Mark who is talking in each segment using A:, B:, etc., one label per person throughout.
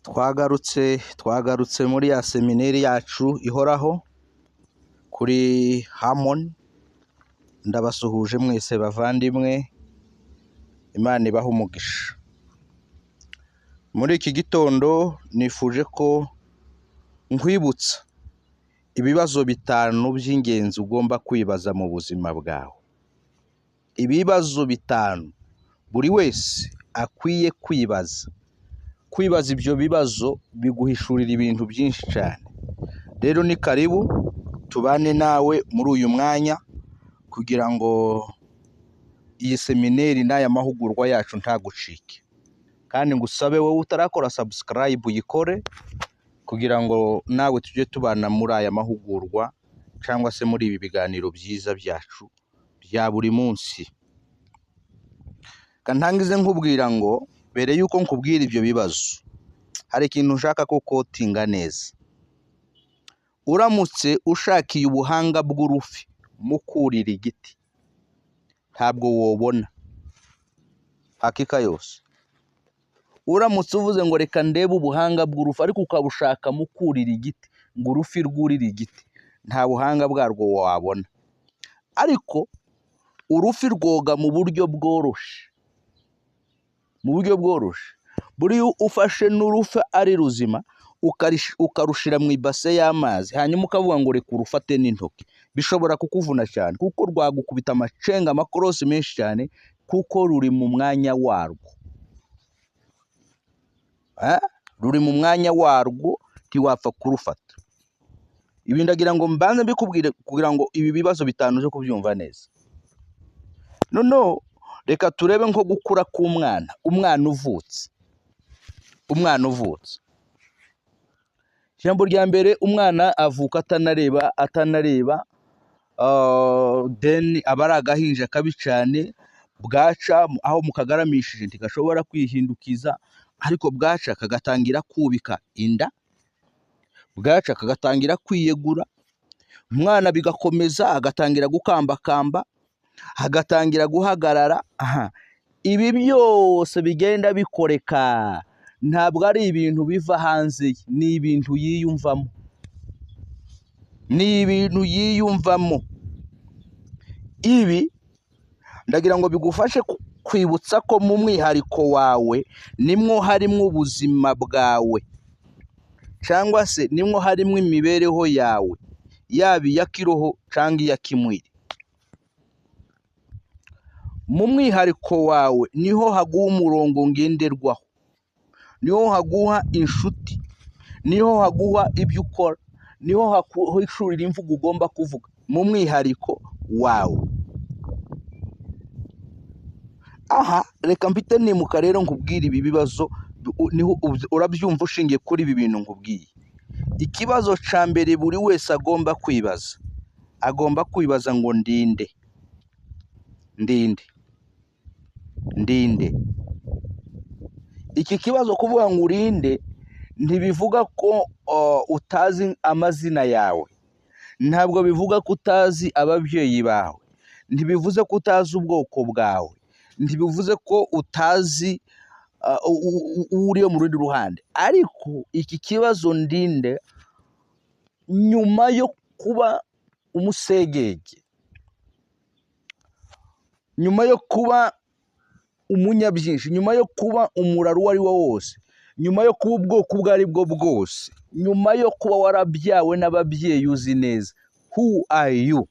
A: Twagarutse muri ya seminari yacu ihoraho kuri Harmony. Ndabasuhuje mwese bavandimwe, Imana ibaha umugisha. Muri iki gitondo nifuje ko nkwibutsa ibibazo bitanu by'ingenzi ugomba kwibaza mu buzima bwawe. Ibibazo bitanu buri wese akwiye kwibaza. Kwibaza ibyo bibazo biguhishurira ibintu byinshi cyane. Rero ni karibu tubane nawe muri uyu mwanya kugira ngo iyi seminari n'aya mahugurwa yacu ntagucike. Kandi ngusabe wowe utarakora subscribe uyikore kugira ngo nawe tujye tubana muri aya mahugurwa cyangwa se muri ibi biganiro byiza byacu bya buri munsi. Kantangize nkubwira ngo mbere yuko nkubwira ibyo bibazo, hari ikintu ushaka ko kotinga neza. Uramutse ushakiye ubuhanga bw'urufi mu kurira igiti, ntabwo wobona hakika yose. Uramutse uvuze ngo reka ndebe ubuhanga bw'urufi ariko ukabushaka mu kurira igiti, ngo urufi rwurire igiti, nta buhanga bwarwo wabona. Ariko urufi rwoga mu buryo bworoshye. Buriya ufashe n'urufi ari ruzima ukarushira mu ibase y'amazi, hanyuma ukavuga ngo reka urufate n'intoki, bishobora kukuvuna cyane kuko rwagukubita amacenga amakorosi menshi cyane, kuko ruri mu mwanya warwo. Ruri mu mwanya warwo, ntiwapfa kurufata. Ibi ndagira ngo mbanze mbikubwire kugira ngo ibi bibazo bitanu uje kubyumva neza. Noneho reka turebe nko gukura k'umwana. Umwana uvutse. Ijambo rya mbere, umwana avuka atanareba, then aba ari agahinja kabi cyane, bwaca aho mukagaramishije ntigashobora kwihindukiza, ariko bwaca kagatangira kubika inda, bwaca kagatangira kwiyegura, umwana bigakomeza agatangira gukambakamba, hagatangira guhagarara. Ibi byose bigenda bikoreka, ntabwo ari ibintu biva hanze, ni ibintu yiyumvamo. Ibi ndagira ngo bigufashe kwibutsa ko mu mwihariko wawe nimwo harimo ubuzima bwawe, cyangwa se nimwo harimo imibereho yawe, yaba iya kiroho cyangwa iya kimwiri. Mu mwihariko wawe niho haguha umurongo ngenderwaho, niho haguha inshuti, niho haguha ibyo ukora, niho haguhishurira imvugo ugomba kuvuga, mu mwihariko wawe. Reka mpite nimuka rero nkubwire ibi bibazo, urabyumva ushingiye kuri ibi bintu nkubwiye. Ikibazo cya mbere buri wese agomba kwibaza ngo ndinde. Iki kibazo kuvuga ngo urinde ntibivuga ko utazi amazina yawe, ntabwo bivuga ko utazi ababyeyi bawe, ntibivuze ko utazi ubwoko bwawe, ntibivuze ko utazi uri mu rundi ruhande. Ariko iki kibazo ndinde, nyuma yo kuba umusegege, nyuma yo kuba umunyabyinshi, nyuma yo kuba umuraro uwo ari wo wose, nyuma yo kuba ubwoko ubwo ari bwo bwose, nyuma yo kuba warabyawe n'ababyeyi uzi neza, who are you?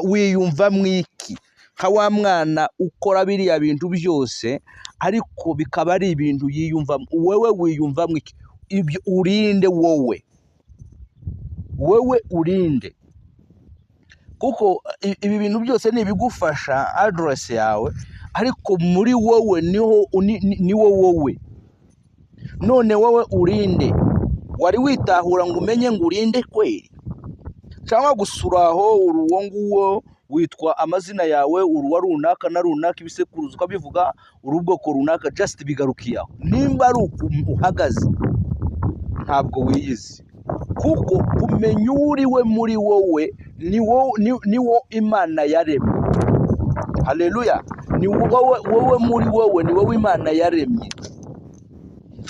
A: Wiyumva mwiki? Nka wa mwana ukora biriya bintu byose ariko bikaba ari ibintu yiyumvamo. Wewe wiyumva mwiki? Ibyo urinde wowe urinde, kuko ibi bintu byose ni ibigufasha address yawe, ariko muri wowe niwo wowe. None wowe urinde, wari witahura ngo umenye ngo urinde kweri? Cyangwa gusuraho uruwo nguwo witwa amazina yawe, uruwa runaka na runaka, ibisekuruza ukabivuga, urubwoko runaka, just bigarukiyaho. Nimba ari uko uhagaze ntabwo wiyizi, kuko kumenya uriwe muri wowe niwo Imana yaremye. Haleluya! Ni wowe muri wowe, ni wowe Imana yaremye.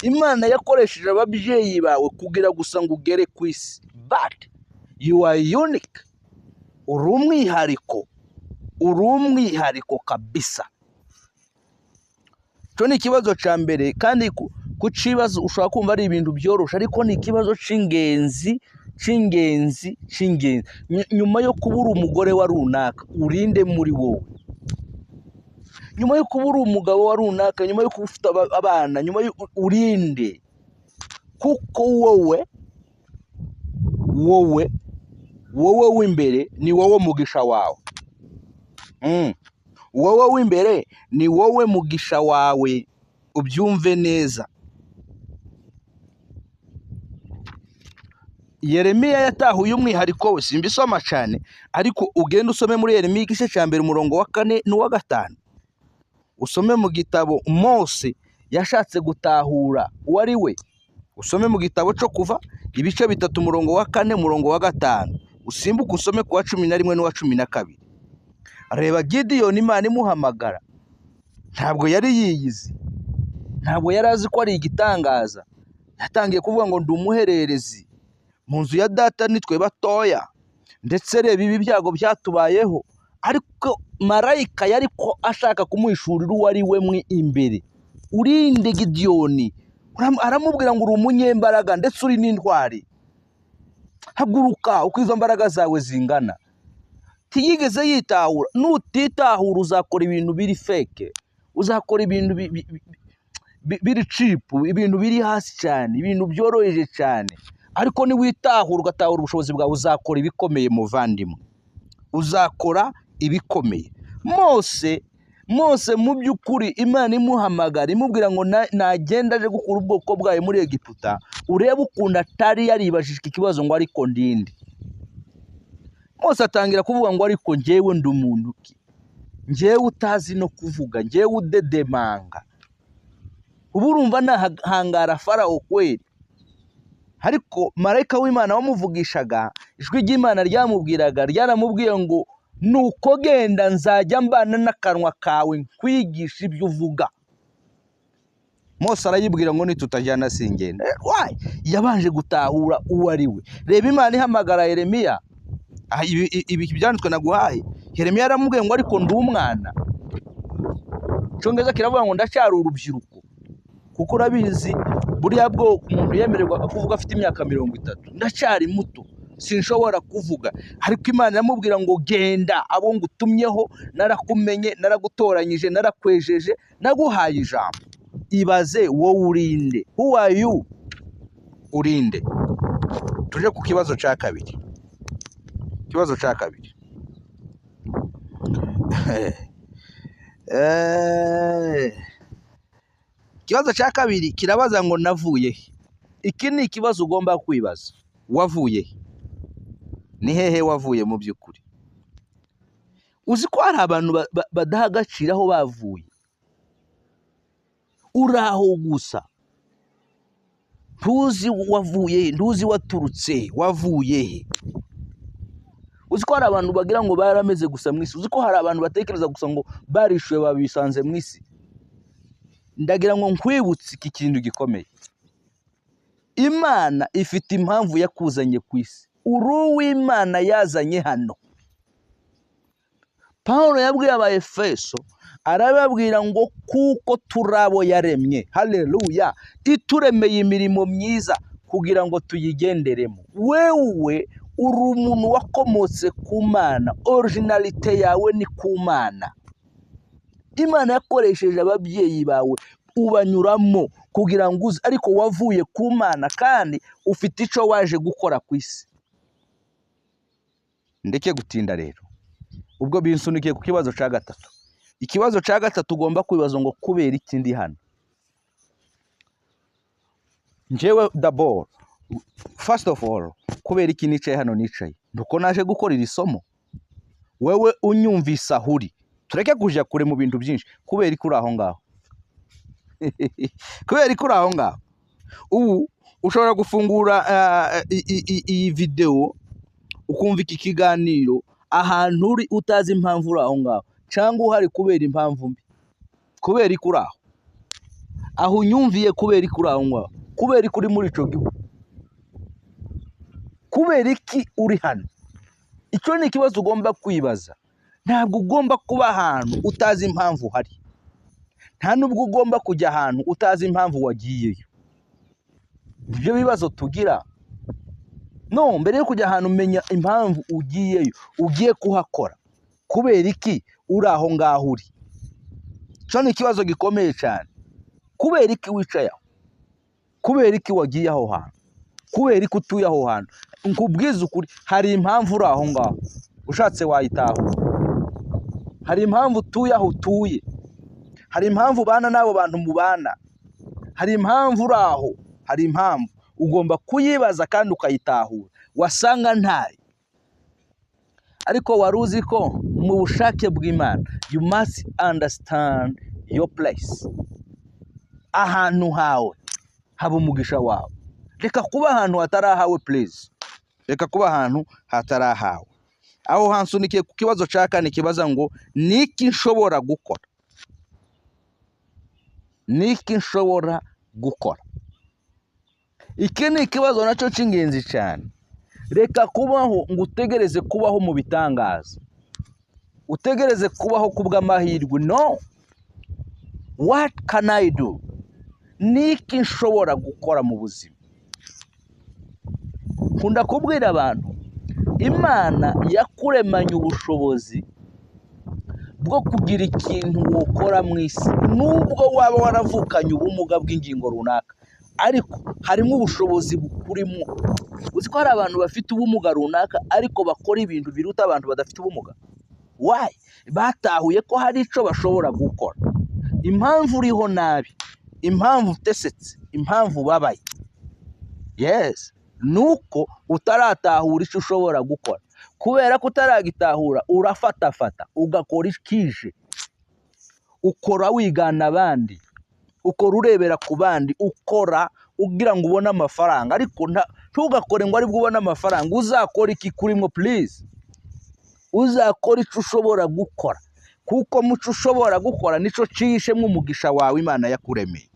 A: Imana yakoresheje ababyeyi bawe kugira gusa ngo ugere ku isi, but you are unique. Uri umwihariko kabisa. Cyo ni ikibazo cya mbere, kandi ku kibazo ushobora kumva ari ibintu byoroshye, ariko ni ikibazo cy'ingenzi. Nyuma yo kubura umugore wa runaka, urinde muri wowe. Nyuma yo kubura umugabo wa runaka, nyuma yo kuba ufite abana, urinde, kuko wowe w'imbere ni wowe mugisha wawe. Wowe w'imbere ni wowe mugisha wawe, ubyumve neza. Yeremiya yatahuye umwihariko we, simbisoma cyane, ariko ugenda usome muri Yeremiya igice cya mbere umurongo wa 4 n'uwa 5. Usome mu gitabo Mose yashatse gutahura uwo ari we. Usome mu gitabo cyo Kuva ibice 3 umurongo wa 4 umurongo wa 5. Usimbuke usome ku wa 11 n'uwa 12. Reba Gideyoni, Imana imuhamagara, ntabwo yari yiyizi, ntabwo yari azi ko ari igitangaza. Yatangiye kuvuga ngo ndi umuhererezi mu nzu ya data, nitwe batoya, ndetse reba ibi byago byatubayeho. Ariko marayika yari ko ashaka kumuhishurira uwo ari we imbere. Urinde Gideyoni, aramubwira ngo uri umunyembaraga ndetse uri n'intwari. Haguruka uko izo mbaraga zawe zingana. Ntiyigeze yitahura. Nutitahura uzakora ibintu biri fake, uzakora ibintu biri cheap, ibintu biri hasi cyane, ibintu byoroheje cyane. Ariko niwitahura ugatahura ubushobozi bwawe, uzakora ibikomeye muvandimwe, uzakora ibikomeye. Mose mu by'ukuri Imana imuhamagara imubwira ngo nagenda aje gukura ubwoko bwayo muri Egiputa, urebe ukuntu atari yaribajije iki kibazo ngo ariko ndinde. Mose atangira kuvuga ngo ariko njyewe ndi umuntu ki, njyewe utazi no kuvuga, njyewe udedemanga. Ubu urumva nahangara Farawo kweli. Ariko marayika w'Imana wamuvugishaga, ijwi ry'Imana ryaramubwiye ngo nuko genda, nzajya mbana n'akanwa kawe nkwigisha ibyo uvuga. Mose arayibwira ngo nitutajyana singenda. Yabanje gutahura uwo ari we. Reba Imana ihamagara Yeremiya, ibi byanditswe naguhaye. Yeremiya aramubwiye ngo ariko ndi umwana. Cyongeza kiravuga ngo ndacyari urubyiruko, kuko urabizi buriya bwo umuntu yemererwa kuvuga afite imyaka 30. Ndacyari muto, sinshobora kuvuga. Ariko Imana iramubwira ngo genda, abo ngutumyeho narakumenye, naragutoranyije, narakwejeje, naguhaye ijambo. Ibaze wowe urinde. Who are you? Urinde. Tuje ku kibazo cya kabiri. Ikibazo cya kabiri, ikibazo cya kabiri kirabaza ngo navuye he. Iki ni ikibazo ugomba kwibaza. Wavuye he? Ni hehe wavuye mu by'ukuri? Uzi ko hari abantu badaha agaciro aho bavuye. Uraho gusa, ntuzi wavuye he, ntuzi waturutse, wavuye he. Uzi ko hari abantu bagira ngo barameze gusa mu isi. Uzi ko hari abantu batekereza gusa ngo barishuye babisanze mu isi. Ndagira ngo nkwibutse iki kintu gikomeye. Imana ifite impamvu yakuzanye ku isi. Uri uw'Imana yazanye hano. Pawulo yabwiye Abaefeso, arababwira ngo kuko turabo yaremye, haleluya, ituremeye imirimo myiza kugira ngo tuyigenderemo. Wewe uri umuntu wakomotse ku Mana, originalite yawe ni ku Mana. Imana yakoresheje ababyeyi bawe ubanyuramo kugira ngo uze, ariko wavuye ku Mana kandi ufite icyo waje gukora ku isi. Ndeke gutinda rero, ubwo binsunikiye ku kibazo cya gatatu. Ikibazo cya gatatu ugomba kwibaza ngo kubera iki ndi hano. Njyewe d'abord, first of all, kubera iki nicaye hano nicaye? Nuko naje gukora iri somo. Wewe unyumvisa ahuri, tureke kuja kure mu bintu byinshi. Kubera iki uri aho ngaho? Kubera iki uri aho ngaho? Ubu ushobora gufungura iyi video ukumva iki kiganiro ahantu uri utazi impamvu uri aho ngaho, cyangwa uhari kubera impamvu mbi. Kubera iki uri aho? aho unyumviye kubera iki uri aho ngaho, kubera iki uri muri ico gihugu, kubera iki uri hano. Icyo ni ikibazo ugomba kwibaza. Ntabwo ugomba kuba ahantu utazi impamvu uhari, nta nubwo ugomba kujya ahantu utazi impamvu wagiyeyo. Ibyo bibazo tugira. No, mbere yo kujya ahantu menya impamvu ugiyeyo, ugiye kuhakora, kubera iki uri aho ngaho uri. Icyo ni ikibazo gikomeye cyane. Kubera iki wicaye aho, kubera iki wagiye aho hantu, kubera iki utuye aho hantu. Nkubwiza ukuri, hari impamvu uri aho ngaho, ushatse wayitahura. Hari impamvu utuye aho utuye, hari impamvu ubana n'abo bantu mubana, hari impamvu uri aho, hari impamvu ugomba kuyibaza kandi ukayitahura. Wasanga ntayo, ariko wari uzi ko mu bushake bw'Imana you must understand your place. Ahantu hawe haba umugisha wawe. Reka kuba ahantu hatarahawe please, reka kuba ahantu hatarahawe. Aho hansunikiye ku kibazo cya kane kibaza ngo niki nshobora gukora, niki nshobora gukora. Iki ni ikibazo nacyo cy'ingenzi cyane. Reka kubaho ngo utegereze kubaho mu bitangaza, utegereze kubaho kubw'amahirwe. No, what can I do? Niki nshobora gukora mu buzima. Nkunda kubwira abantu, Imana yakuremanye ubushobozi bwo kugira ikintu wokora mu isi. Nubwo waba waravukanye ubumuga bw'ingingo runaka, ariko harimo ubushobozi bukurimo. Uzi ko hari abantu bafite ubumuga runaka ariko bakora ibintu biruta abantu badafite ubumuga. Why? Batahuye ko hari ico bashobora gukora. Impamvu uriho nabi, impamvu utesetse, impamvu babaye, yes, nuko utaratahura icyo ushobora gukora. Kubera ko utaragitahura, urafatafata ugakora ikije, ukora wigana abandi, ukora urebera ku bandi, ukora ugira ngo ubone amafaranga. Ariko ntugakore ngo aribwo ubone amafaranga. Uzakora iki kurimo please? Uzakora icyo ushobora gukora, kuko muco ushobora gukora nico cishemwe umugisha wawe Imana yakuremeye.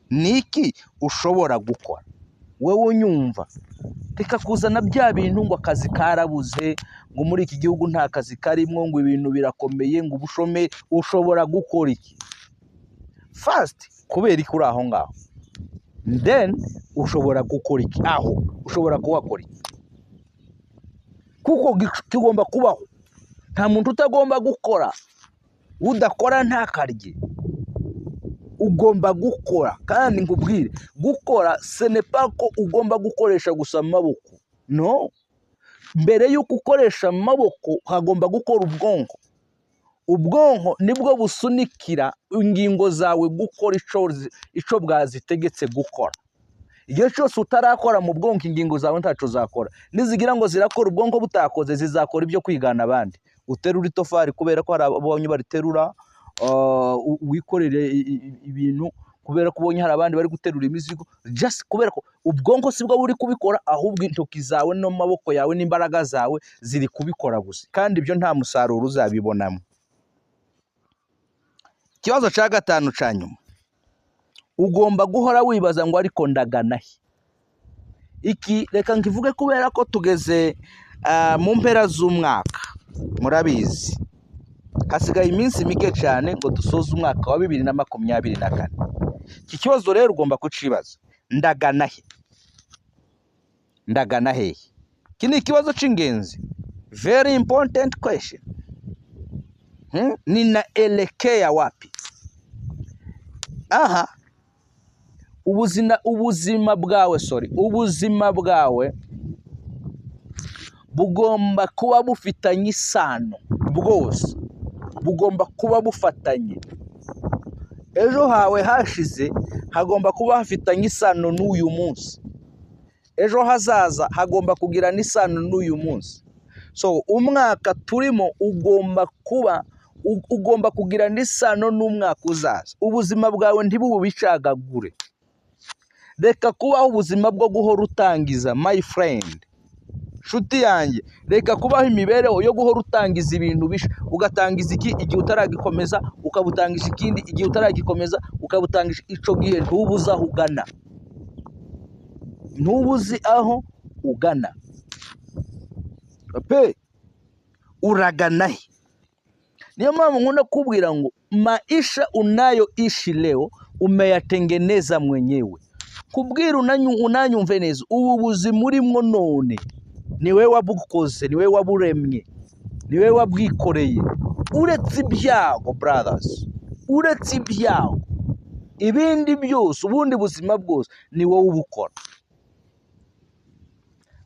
A: Niki ushobora gukora? Wewe unyumva, reka kuzana bya bintu ngo akazi karabuze, ngo muri iki gihugu nta kazi karimo, ngo ibintu birakomeye, ngo ubushome. Ushobora gukora iki first? Kubera iki uri aho ngaho, then ushobora gukora iki aho, ushobora kuhakora iki, kuko kigomba kubaho. Nta muntu utagomba gukora, udakora ntakarye. Ugomba gukora, kandi nkubwire, gukora ce n'est pas ko ugomba gukoresha gusa amaboko. No, mbere y'uko ukoresha amaboko hagomba gukora ubwonko. Ubwonko nibwo busunikira ingingo zawe gukora ico bwazitegetse gukora. Igihe cyose utarakora mu bwonko, ingingo zawe ntaco zakora. Nizigira ngo zirakora, ubwonko butakoze, zizakora ibyo kwigana abandi. Uterura itofari kubera ko hari abonye bariterura, wikorere ibintu kubera ko ubonye hari abandi bari guterura imizigo, just kubera ko ubwonko sibwo buri kubikora, ahubwo intoki zawe n'amaboko yawe n'imbaraga zawe ziri kubikora gusa, kandi ibyo nta musaruro uzabibonamo. Ikibazo cya gatanu cya nyuma, ugomba guhora wibaza ngo ariko ndagana he. Iki reka nkivuge kubera ko tugeze mu mpera z'umwaka. Murabizi hasigaye iminsi mike cyane ngo dusoze umwaka wa 2024. Iki kibazo rero ugomba kucibaza, ndagana he, ndagana he. Iki ni ikibazo cy'ingenzi, very important question. Ninaelekea wapi? Aha, ubuzima bwawe bugomba kuba bufitanye isano, bwose bugomba kuba bufatanye. Ejo hawe hashize hagomba kuba hafitanye isano n'uyu munsi, ejo hazaza hagomba kugira n'isano n'uyu munsi. So umwaka turimo ugomba kugira n'isano n'umwaka uzaza. Ubuzima bwawe nshuti yanjye, reka kubaho imibereho yo guhora utangiza ibintu bisha, ugatangiza iki igihe utaragikomeza, ukabutangisha ikindi igihe utaragikomeza, ukabutangisha ico gihe ntubuze aho ugana, ntubuzi aho ugana pe, uragana he? Niyo mpamvu nkunda kubwira ngo maisha unayoishi leo umeyatengeneza mwenyewe. Kubwira unanyumve neza, ubu buzima urimo none ni wewe wabukoze, ni wewe waburemye, ni wewe wabwikoreye. Uretse ibyago brothers, uretse ibyago, ibindi byose, ubundi buzima bwose ni wowe ubukora.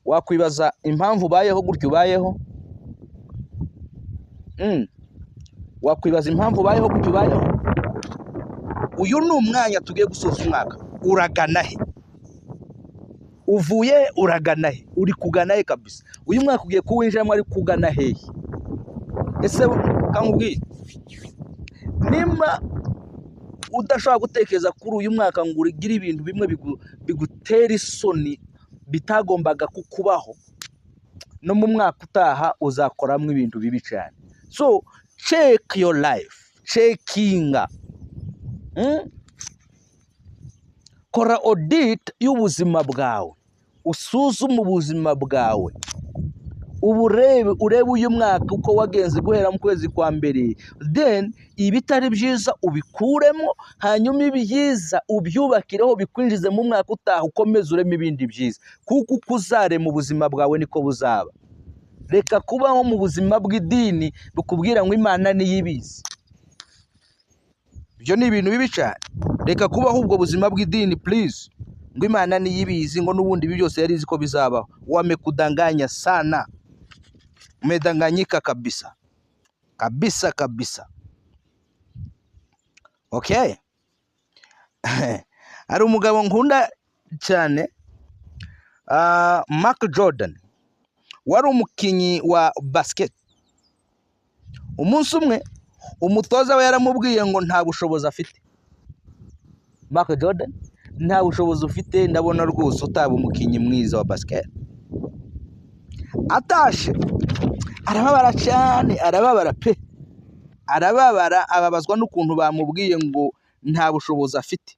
A: Wakwibaza impamvu ubayeho gutyo ubayeho? Wakwibaza impamvu ubayeho gutyo ubayeho? Uyu ni umwanya tugiye gusoza umwaka. Uragana he? Uvuye uragana he? Uri kugana he kabisa? Uyu mwaka ugiye kuwinjiramo ari kugana he? Ese kankubwiye, nimba udashobora gutekereza kuri uyu mwaka ngo urigire ibintu bimwe bigutera isoni bitagombaga kukubaho, no mu mwaka utaha uzakoramo ibintu bibi cyane. So check your life, checkinga. Kora audit y'ubuzima bwawe, usuzume ubuzima bwawe, urebe uyu mwaka uko wagenze guhera mu kwezi kwa mbere, then ibitari byiza ubikuremo, hanyuma ibyiza ubyubakireho bikwinjize mu mwaka utaha, ukomeze ureme ibindi byiza, kuko uko uzarema ubuzima bwawe niko buzaba. Reka kubaho mu buzima bw'idini bukubwira ngo Imana niyo ibizi. Ibyo ni ibintu bibi cyane. Reka kubaho ubwo buzima bw'idini please, ngo Imana niyo ibizi, ngo n'ubundi ibi byose yari izi ko bizabaho. Wamekudanganya sana, umedanganyika kabisa kabisa kabisa. Okay. Hari umugabo nkunda cyane, Mark Jordan, wari umukinyi wa basket. Umunsi umwe umutoza we yaramubwiye ngo nta bushobozi afite. Mark Jordan, nta bushobozi ufite, ndabona rwose utaba umukinyi mwiza wa basket. Atashe arababara cyane, arababara pe, arababara, ababazwa n'ukuntu bamubwiye ngo nta bushobozi afite.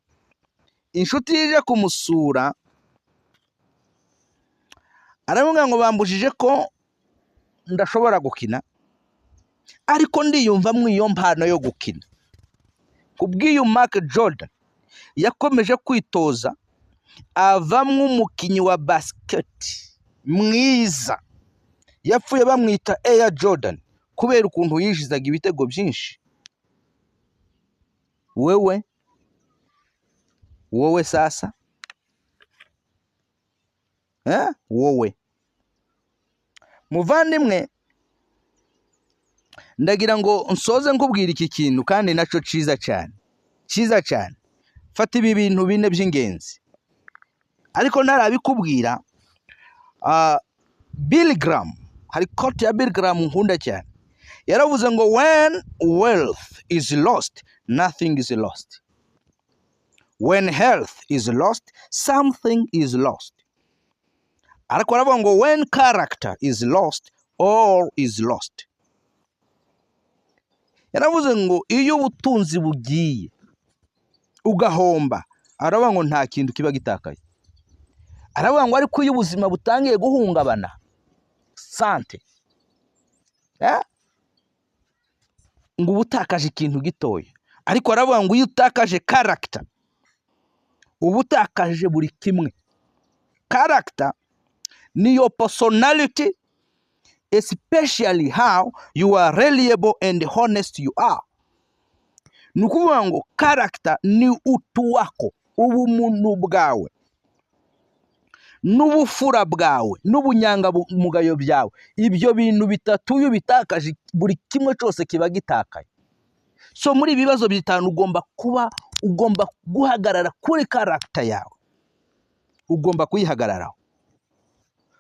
A: Inshuti ije kumusura aramubwira ngo bambujije ko ndashobora gukina, ariko ndiyumva iyo mpano yo gukina. Kubw'iyo Mark Jordan yakomeje kwitoza, avamwe umukinyi wa basket mwiza, yapfuye bamwita Air Jordan kubera ukuntu yishizaga ibitego byinshi. Wowe sasa, wowe muvandimwe, ndagira ngo nsoze nkubwira iki kintu kandi naco ciza cyane. Fata ibi bintu bine by'ingenzi, ariko narabikubwira. Billy Graham, hari quote ya Billy Graham nkunda cyane, yaravuze ngo when wealth is lost, nothing is lost. When health is lost, something is lost. Ariko aravuga ngo when character is lost, all is lost. Yaravuze ngo iyo ubutunzi bugiye ugahomba, aravuga ngo nta kintu kiba gitakaye. Aravuga ngo ariko iyo ubuzima butangiye guhungabana, sante, ngo ubutakaje ikintu gitoya. Ariko aravuga ngo iyo utakaje character, ubutakaje buri kimwe. Character ni your personality, especially how you are reliable and honest you are. Nukuvuga ngo character ni utu wako, ubumuntu bwawe, n'ubufura bwawe, n'ubunyangamugayo byawe. Ibyo bintu bitatu iyo bitakaje, buri kimwe cyose kiba gitakaye. So muri ibibazo bitanu ugomba guhagarara kuri character yawe, ugomba kuyihagararaho.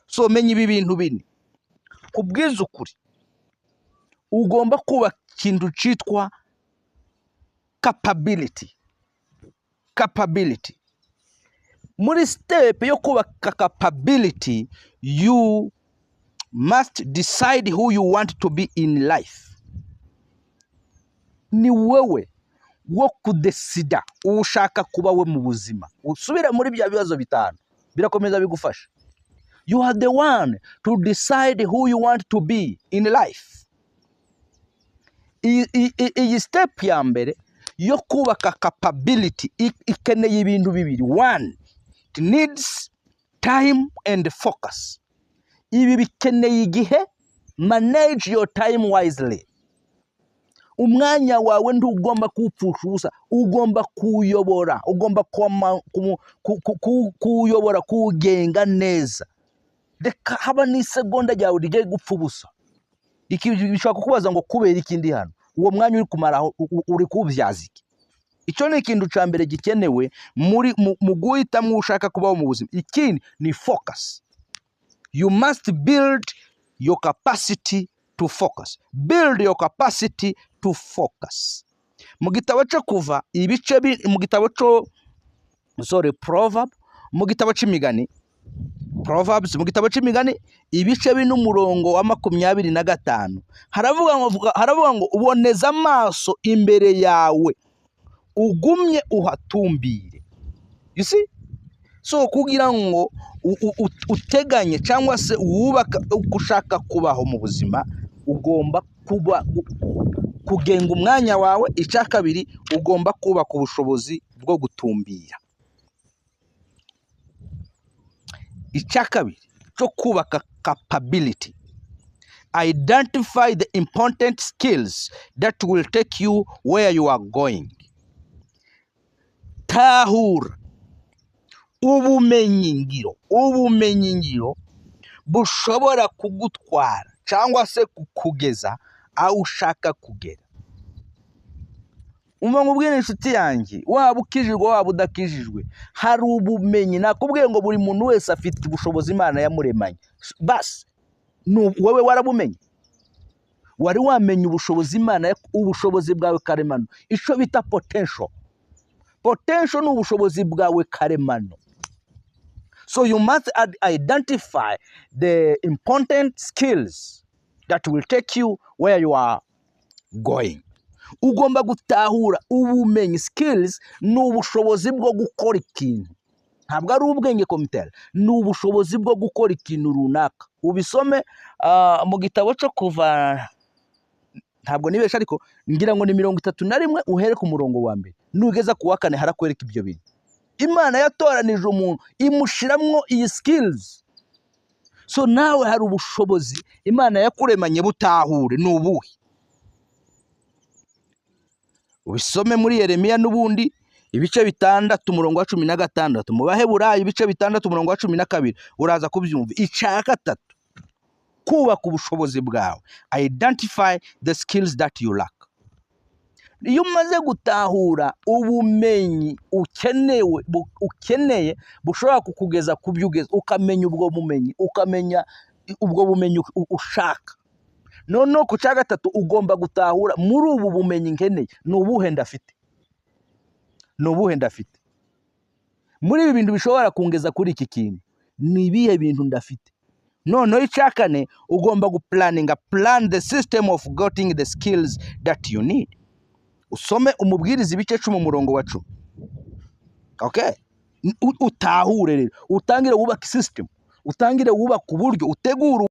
A: So menya ibi bintu bine, kubwiza ukuri, ugomba kuba ikintu cyitwa capability. Muri step yo kubaka capability, you must decide who you want to be in life. Ni wewe wo kudesida ushaka kuba we mu buzima. Usubira muri bya bibazo bitanu birakomeza bigufasha. You are the one to decide who you want to be in life. Iyi step ya mbere yo kubaka capability ikeneye ibintu bibiri. One, it needs time and focus. Ibi bikeneye igihe. Manage your time wisely. Umwanya wawe ntugomba kuwupfusha ubusa, ugomba kuyobora, ugomba kuyobora, kugenga neza. Reka haba n'isegonda ryawe rigiye gupfa ubusa. Bishobora kukubaza ngo kubera ikindi hano, uwo mwanya uri kumaraho uri kuwubyaza iki? Icyo ni ikintu cya mbere gikenewe mu guhitamo ushaka kubaho mu buzima. Ikindi ni focus. You must build your capacity to focus. Build your capacity to focus. Mu gitabo cyo kuva ibice mu gitabo cyo Proverb, mu gitabo cy'imigani, Proverbs, mu gitabo cy'imigani ibice n'umurongo wa 25 haravuga ngo uboneza amaso imbere yawe ugumye uhatumbire. You see? So kugira ngo uteganye cyangwa se wubaka ushaka kubaho mu buzima, ugomba kugenga umwanya wawe. Icya kabiri, ugomba kubaka ubushobozi bwo gutumbira. Icya kabiri cyo kubaka capability. Identify the important skills that will take you where you are going. Tahura ubumenyi ngiro bushobora kugutwara cyangwa se kukugeza aho ushaka kugera. Umubwire inshuti yanjye, waba ukijijwe waba udakijijwe, hari ubumenyi. Nakubwiye ngo buri muntu wese afite ubushobozi Imana yamuremanye. Basi wowe warabumenye, wari wamenye ubushobozi Imana, ubushobozi bwawe karemano, icyo bita potential. Potential ni ubushobozi bwawe karemano. So you must identify the important skills that will take you where you are going. Ugomba gutahura ubumenyi. Skills ni ubushobozi bwo gukora ikintu, ntabwo ari ubwenge komitera, ni ubushobozi bwo gukora ikintu runaka. Ubisome mu gitabo cyo kuva, ntabwo nibesha ariko ngira ngo ni 31 uhere ku murongo wa mbere nugeza ku wa 4 harakwereka ibyo bintu. Imana yatoranije umuntu imushiramwo iyi skills. So nawe hari ubushobozi Imana yakuremanye, butahure ni ubuhe. Ubisome muri Yeremiya n'ubundi ibice 6 umurongo wa 16, mu Baheburayo ibice 6 umurongo wa 12, uraza kubyumva. Icya gatatu, kubaka ubushobozi bwawe. Identify the skills that you lack. Iyo umaze gutahura ubumenyi ukeneye bushobora kukugeza ku byo ugeze, ukamenya ubwo bumenyi, ukamenya ubwo bumenyi ushaka, noneho ku cya gatatu ugomba gutahura muri ubu bumenyi nkeneye ni ubuhe ndafite. Muri ibi bintu bishobora kungeza kuri iki kintu, ni ibihe bintu ndafite. Noneho icya kane, ugomba plan the system of getting the skills that you need. Usome Umubwiriza ibice 10 umurongo wa 10. Okay? Utahure rero, utangire wubaka system, utangire wubaka uburyo, utegura